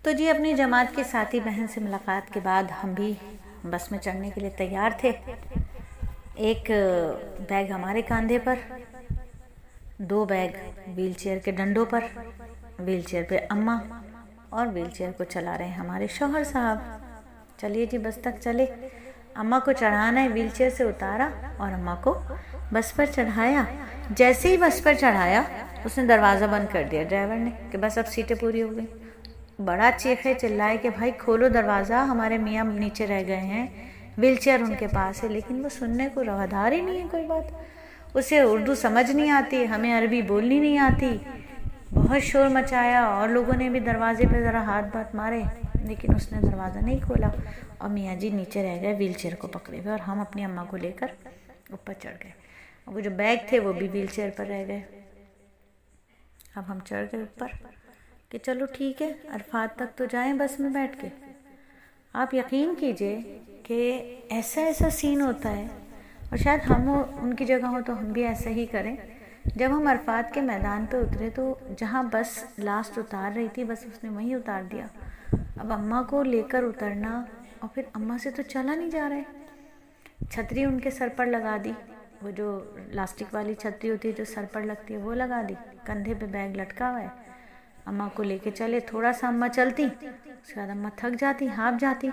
تو جی اپنی جماعت کے ساتھی بہن سے ملاقات کے بعد ہم بھی بس میں چڑھنے کے لیے تیار تھے۔ ایک بیگ ہمارے کاندھے پر، 2 بیگ ویل چیئر کے ڈنڈوں پر، ویل چیئر پہ اماں، اور ویل چیئر کو چلا رہے ہیں ہمارے شوہر صاحب۔ چلیے جی بس تک چلے، اماں کو چڑھانا ہے، ویل چیئر سے اتارا اور اماں کو بس پر چڑھایا۔ جیسے ہی بس پر چڑھایا اس نے دروازہ بند کر دیا ڈرائیور نے کہ بس اب سیٹیں پوری ہو گئی۔ بڑا چیخے چلائے کہ بھائی کھولو دروازہ، ہمارے میاں نیچے رہ گئے ہیں، ویل چیئر ان کے پاس ہے، لیکن وہ سننے کو روادار ہی نہیں ہے کوئی بات۔ اسے اردو سمجھ نہیں آتی، ہمیں عربی بولنی نہیں آتی۔ بہت شور مچایا اور لوگوں نے بھی دروازے پہ ذرا ہاتھ بات مارے، لیکن اس نے دروازہ نہیں کھولا اور میاں جی نیچے رہ گئے ویل چیئر کو پکڑے ہوئے، اور ہم اپنی اماں کو لے کر اوپر چڑھ گئے۔ وہ جو بیگ تھے وہ بھی ویل چیئر پر رہ گئے۔ اب ہم چڑھ گئے اوپر کہ چلو ٹھیک ہے عرفات تک تو جائیں بس میں بیٹھ کے۔ آپ یقین کیجئے کہ ایسا سین ہوتا ہے، اور شاید ہم ان کی جگہ ہوں تو ہم بھی ایسا ہی کریں۔ جب ہم عرفات کے میدان پہ اترے تو جہاں بس لاسٹ اتار رہی تھی بس اس نے وہیں اتار دیا۔ اب اماں کو لے کر اترنا، اور پھر اماں سے تو چلا نہیں جا رہا ہے۔ چھتری ان کے سر پر لگا دی، وہ جو لاسٹک والی چھتری ہوتی ہے جو سر پر لگتی ہے وہ لگا دی، کندھے پہ بیگ لٹکا ہوا ہے۔ اماں کو لے کے چلے، تھوڑا سا اماں چلتی، اس کے بعد اماں تھک جاتی، ہاف جاتی،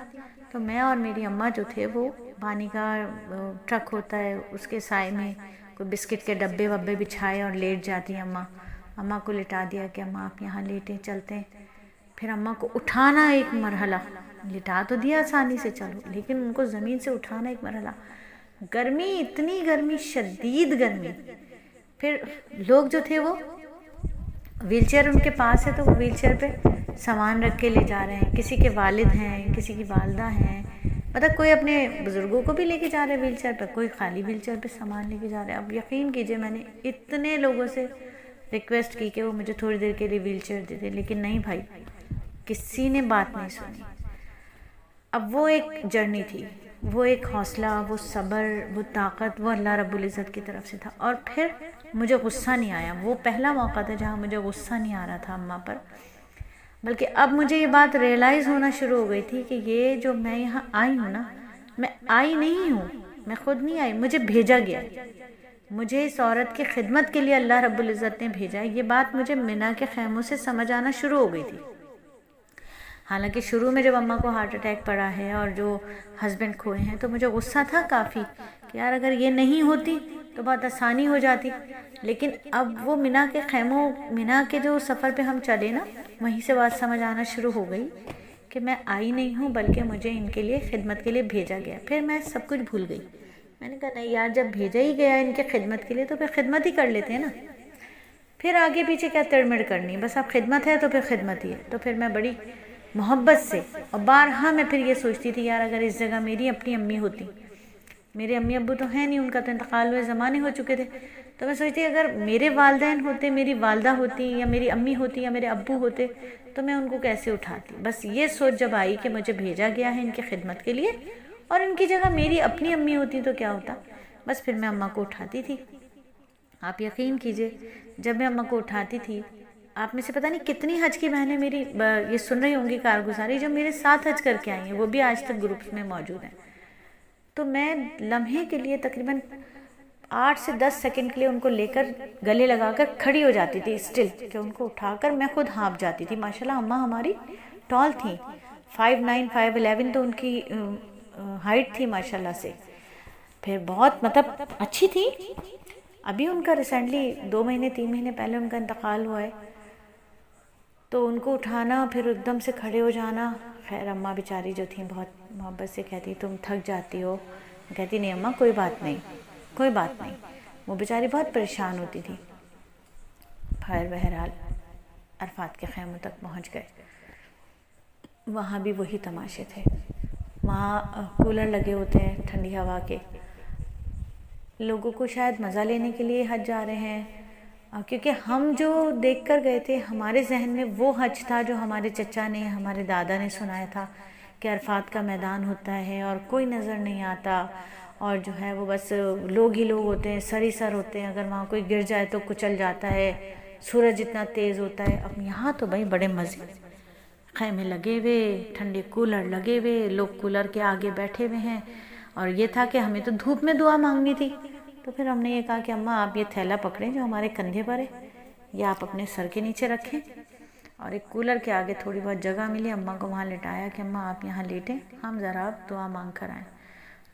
تو میں اور میری اماں جو تھے وہ پانی کا ٹرک ہوتا ہے اس کے سائے میں کوئی بسکٹ کے ڈبے وبے بچھائے اور لیٹ جاتی اماں کو لٹا دیا کہ اماں آپ یہاں لیٹیں، چلتے ہیں۔ پھر اماں کو اٹھانا ایک مرحلہ، لٹا تو دیا آسانی سے چلو، لیکن ان کو زمین سے اٹھانا ایک مرحلہ، گرمی، اتنی گرمی، شدید گرمی۔ پھر لوگ جو تھے وہ ویل چیئر ان کے پاس ہے تو وہ ویل چیئر پہ سامان رکھ کے لے جا رہے ہیں، کسی کے والد ہیں، کسی کی والدہ ہیں، مطلب کوئی اپنے بزرگوں کو بھی لے کے جا رہے ہیں ویل چیئر پہ، کوئی خالی ویل چیئر پہ سامان لے کے جا رہے ہیں۔ اب یقین کیجئے میں نے اتنے لوگوں سے ریکویسٹ کی کہ وہ مجھے تھوڑی دیر کے لیے ویل چیئر دے دے، لیکن نہیں بھائی، کسی نے بات نہیں سنی۔ اب وہ ایک جرنی تھی، وہ ایک حوصلہ، وہ صبر، وہ طاقت، وہ اللہ رب العزت کی طرف سے تھا۔ اور پھر مجھے غصہ نہیں آیا، وہ پہلا موقع تھا جہاں مجھے غصہ نہیں آ رہا تھا اماں پر، بلکہ اب مجھے یہ بات ریئلائز ہونا شروع ہو گئی تھی کہ یہ جو میں یہاں آئی ہوں نا، میں آئی نہیں ہوں، میں خود نہیں آئی، مجھے بھیجا گیا، مجھے اس عورت کی خدمت کے لیے اللہ رب العزت نے بھیجا ہے۔ یہ بات مجھے منا کے خیموں سے سمجھ آنا شروع ہو گئی تھی۔ حالانکہ شروع میں جب اماں کو ہارٹ اٹیک پڑا ہے اور جو ہسبینڈ کھوئے ہیں تو مجھے غصہ تھا کافی کہ یار اگر یہ نہیں ہوتی تو بہت آسانی ہو جاتی، لیکن اب وہ منا کے خیموں، منا کے جو سفر پہ ہم چلے نا، وہیں سے بات سمجھ آنا شروع ہو گئی کہ میں آئی نہیں ہوں بلکہ مجھے ان کے لیے خدمت کے لیے بھیجا گیا۔ پھر میں سب کچھ بھول گئی، میں نے کہا نہیں یار، جب بھیجا ہی گیا ان کے خدمت کے لیے تو پھر خدمت ہی کر لیتے ہیں نا، پھر آگے پیچھے کیا تڑمڑ کرنی، بس اب خدمت ہے تو پھر خدمت ہی ہے۔ تو پھر میں بڑی محبت سے، اور بارہا میں پھر یہ سوچتی تھی یار اگر اس جگہ میری اپنی امی ہوتی، میرے امی ابو تو ہیں نہیں، ان کا تو انتقال ہوئے زمانے ہو چکے تھے، تو میں سوچتی اگر میرے والدین ہوتے، میری والدہ ہوتی، یا میری امی ہوتی، یا میرے ابو ہوتے، تو میں ان کو کیسے اٹھاتی۔ بس یہ سوچ جب آئی کہ مجھے بھیجا گیا ہے ان کی خدمت کے لیے، اور ان کی جگہ میری اپنی امی ہوتی تو کیا ہوتا، بس پھر میں اماں کو اٹھاتی تھی۔ آپ یقین کیجئے جب میں اماں کو اٹھاتی تھی، آپ میں سے پتہ نہیں کتنی حج کی بہنیں میری یہ سن رہی ہوں گی کارگزاری، جو میرے ساتھ حج کر کے آئی ہیں، وہ بھی آج تک گروپ میں موجود ہیں، تو میں لمحے کے لیے تقریباً 8 سے 10 سیکنڈ کے لیے ان کو لے کر گلے لگا کر کھڑی ہو جاتی تھی اسٹل، کہ ان کو اٹھا کر میں خود ہانپ جاتی تھی۔ ماشاءاللہ اماں ہماری ٹال تھیں، 5'9", 5'11" تو ان کی ہائٹ تھی ماشاءاللہ سے، پھر بہت مطلب اچھی تھی۔ ابھی ان کا ریسنٹلی 2 مہینے 3 مہینے پہلے ان کا انتقال ہوا ہے، تو ان کو اٹھانا پھر ایک دم سے کھڑے ہو جانا۔ خیر اماں بیچاری جو تھیں بہت محبت سے کہتی تم تھک جاتی ہو، کہتی نہیں اماں کوئی بات نہیں، کوئی بات نہیں، وہ بیچاری بہت پریشان ہوتی تھی۔ خیر بہرحال عرفات کے خیموں تک پہنچ گئے، وہاں بھی وہی تماشے تھے، وہاں کولر لگے ہوتے ہیں ٹھنڈی ہوا کے، لوگوں کو شاید مزہ لینے کے لیے حج جا رہے ہیں، کیونکہ ہم جو دیکھ کر گئے تھے ہمارے ذہن میں وہ حج تھا جو ہمارے چچا نے، ہمارے دادا نے سنایا تھا کہ عرفات کا میدان ہوتا ہے اور کوئی نظر نہیں آتا، اور جو ہے وہ بس لوگ ہی لوگ ہوتے ہیں، سر ہی سر ہوتے ہیں، اگر وہاں کوئی گر جائے تو کچل جاتا ہے، سورج اتنا تیز ہوتا ہے۔ اب یہاں تو بھائی بڑے مزے، خیمے لگے ہوئے، ٹھنڈے کولر لگے ہوئے، لوگ کولر کے آگے بیٹھے ہوئے ہیں، اور یہ تھا کہ ہمیں تو دھوپ میں دعا مانگنی تھی۔ تو پھر ہم نے یہ کہا کہ اماں آپ یہ تھیلا پکڑیں جو ہمارے کندھے پر ہے، یا آپ اپنے سر کے نیچے رکھیں، اور ایک کولر کے آگے تھوڑی بہت جگہ ملی، اماں کو وہاں لٹایا کہ اماں آپ یہاں لیٹیں، ہم ذرا آپ دعا مانگ کر آئیں۔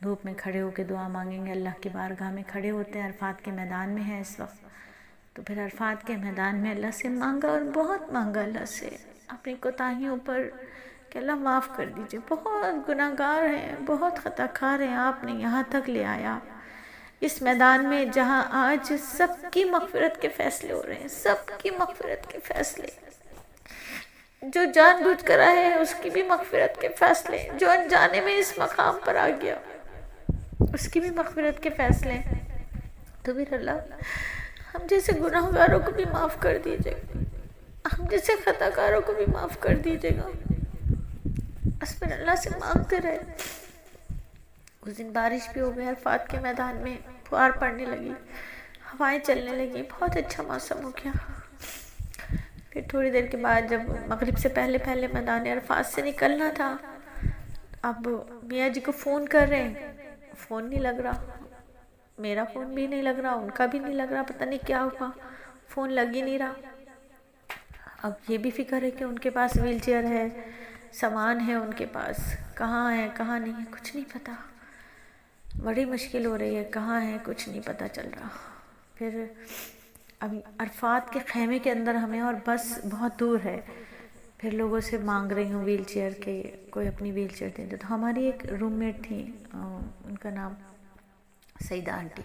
دھوپ میں کھڑے ہو کے دعا مانگیں گے، اللہ کی بارگاہ میں کھڑے ہوتے ہیں، عرفات کے میدان میں ہیں اس وقت۔ تو پھر عرفات کے میدان میں اللہ سے مانگا، اور بہت مانگا اللہ سے اپنی کوتاہیوں پر کہ اللہ معاف کر دیجئے، بہت گناہ گار ہیں، بہت خطا کار ہیں، آپ نے یہاں تک لے آیا اس میدان میں جہاں آج سب کی مغفرت کے فیصلے ہو رہے ہیں، سب کی مغفرت کے فیصلے، جو جان بوجھ کر آئے ہیں اس کی بھی مغفرت کے فیصلے، جو انجانے میں اس مقام پر آ گیا اس کی بھی مغفرت کے فیصلے۔ تو پھر اللہ ہم جیسے گناہ گاروں کو بھی معاف کر دیجئے گا، ہم جیسے خطا کاروں کو بھی معاف کر دیجئے گا۔ بس پھر اللہ سے مانگتے رہے۔ اس دن بارش بھی ہو گئی، عرفات کے میدان میں فوار پڑنے لگی، ہوائیں چلنے لگی، بہت اچھا موسم ہو گیا۔ پھر تھوڑی دیر کے بعد جب مغرب سے پہلے پہلے میدان عرفات سے نکلنا تھا، اب میاں جی کو فون کر رہے ہیں، فون نہیں لگ رہا، میرا فون بھی نہیں لگ رہا، ان کا بھی نہیں لگ رہا، پتہ نہیں کیا ہوا، فون لگ ہی نہیں رہا۔ اب یہ بھی فکر ہے کہ ان کے پاس ویل چیئر ہے، سامان ہے ان کے پاس، کہاں ہے کہاں نہیں ہے کچھ نہیں پتہ، بڑی مشکل ہو رہی ہے، کہاں ہے کچھ نہیں پتہ چل رہا۔ پھر اب عرفات کے خیمے کے اندر ہمیں، اور بس بہت دور ہے، پھر لوگوں سے مانگ رہی ہوں ویل چیئر کے، کوئی اپنی ویل چیئر دے دے۔ تو ہماری ایک روم میٹ تھی، ان کا نام سیدہ آنٹی،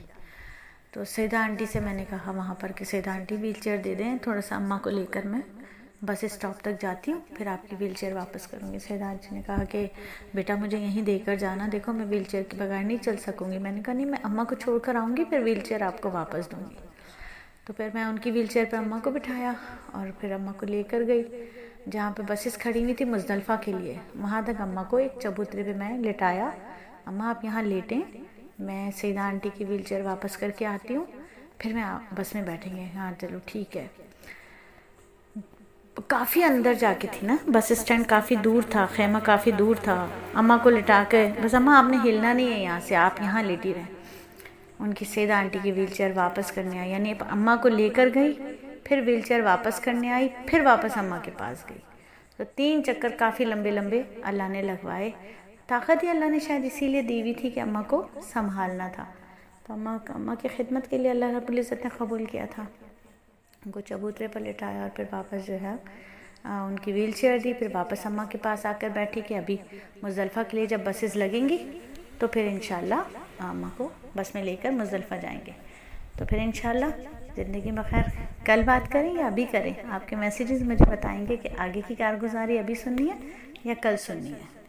تو سیدہ آنٹی سے میں نے کہا وہاں پر کہ سیدہ آنٹی ویل چیئر دے دیں، تھوڑا سا اماں کو لے کر میں بس اسٹاپ تک جاتی ہوں، پھر آپ کی ویل چیئر واپس کروں گی۔ سیدہ آنٹی نے کہا کہ بیٹا مجھے یہیں دے کر جانا، دیکھو میں ویل چیئر کے بغیر نہیں چل سکوں گی۔ میں نے کہا نہیں، میں اماں کو چھوڑ کر آؤں گی، پھر ویل چیئر آپ کو واپس دوں گی۔ تو پھر میں ان کی ویل چیئر پہ اماں کو بٹھایا، اور پھر اماں کو لے کر گئی جہاں پہ بسز کھڑی ہوئی تھی مزدلفہ کے لیے، وہاں تک اماں کو ایک چبوترے پہ میں لٹایا، اماں آپ یہاں لیٹیں، میں سیدہ آنٹی کی ویل چیئر واپس کر کے آتی ہوں، پھر میں بس میں بیٹھیں گے۔ ہاں چلو ٹھیک ہے۔ کافی اندر جا کے تھی نا، بس اسٹینڈ کافی دور تھا، خیمہ کافی دور تھا، اماں کو لٹا کے بس اماں آپ نے ہلنا نہیں ہے یہاں سے، آپ یہاں لیٹی رہیں۔ ان کی سیدہ آنٹی کی ویل چیئر واپس کرنے آئی، یعنی اماں کو لے کر گئی، پھر ویل چیئر واپس کرنے آئی، پھر واپس اماں کے پاس گئی۔ تو 3 چکر کافی لمبے لمبے اللہ نے لگوائے۔ طاقت ہی اللہ نے شاید اسی لیے دی ہوئی تھی کہ اماں کو سنبھالنا تھا، تو اماں کی خدمت کے لیے اللہ رب العزت نے قبول کیا تھا۔ ان کو چبوترے پر لٹایا، اور پھر واپس جو ہے ان کی ویل چیئر دی، پھر واپس اماں کے پاس آ کر بیٹھی کہ ابھی مزدلفہ کے لیے جب بسز لگیں گی تو پھر انشاءاللہ اماں کو بس میں لے کر مزدلفہ جائیں گے۔ تو پھر انشاءاللہ زندگی بخیر کل بات کریں یا ابھی کریں، آپ کے میسیجز مجھے بتائیں گے کہ آگے کی کارگزاری ابھی سننی ہے یا کل سننی ہے۔